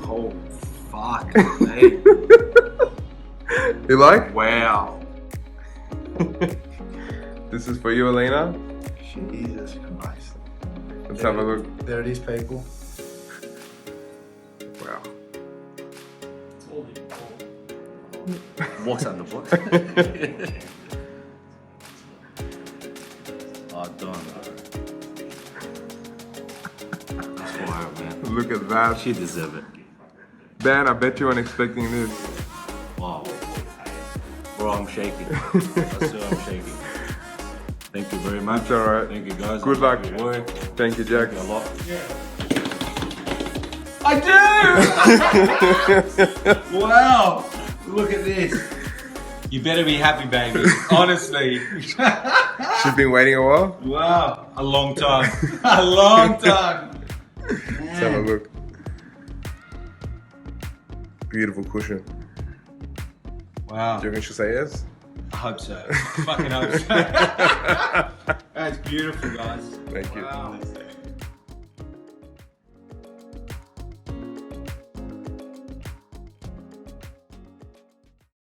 Oh, fuck me. You like? Wow. This is for you, Elena. Jesus Christ. Let's have a look. There it is, people. Wow. What's under what? Oh, done. That's wild, man. Look at that. She deserves it. Dan, I bet you weren't expecting this. Wow. Bro, I'm shaking. I swear I'm shaking. Thank you very much. It's alright. Thank you, guys. Good luck. Your work. Thank you, Jack. Thank you a lot. I do! Wow! Look at this. You better be happy, baby. Honestly. She's been waiting a while. Wow. A long time. A long time. Let's have a look. Beautiful cushion. Wow. Do you reckon she'll say yes? I hope so. I fucking hope so. That's beautiful, guys. Thank you. Wow.